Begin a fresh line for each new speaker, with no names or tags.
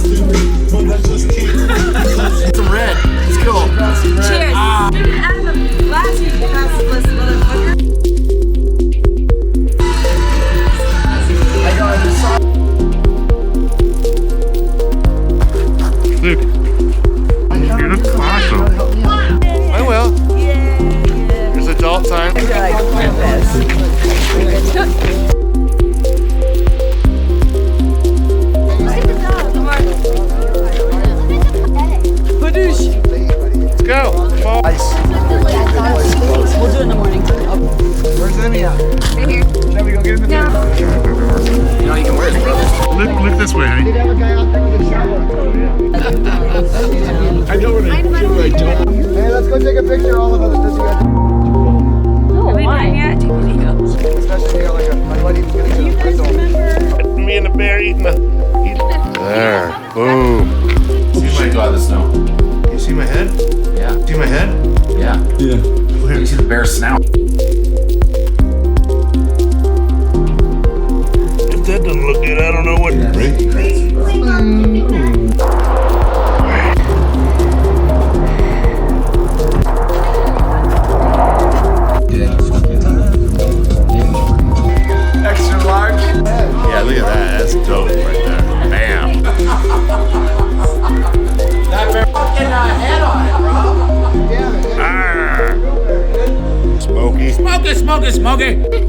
Some red. Let's go.
Cheers.
Ah.
Out of the glass, you pass this motherfucker.
Luke, you look awesome. I will.
Yeah.
It's adult time. Let's go.
Ice.
We'll do it in the morning.
Where's Emmy at?
Right here.
Shall we go get him in there?
You know, you can wear it, bro.
Look this way, honey.
Did have a guy out there with a shovel.
I know what I do. I don't.
Hey, let's go take a picture, all of us. This guy.
Are we doing yet? Take videos.
Especially here, like my buddy was gonna do a window.
Me and the bear eating the. There. Boom.
You should go out of the snow.
You see my head?
Yeah.
See my head?
Yeah.
Yeah.
You see the bear's snout.
If that doesn't look good, I don't know what.
Extra large.
Yeah, look at that. That's dope right there. Bam.
That bear fucking head on it, bro.
Arr. Smoky.
Smoke it, smoke it, smoke it.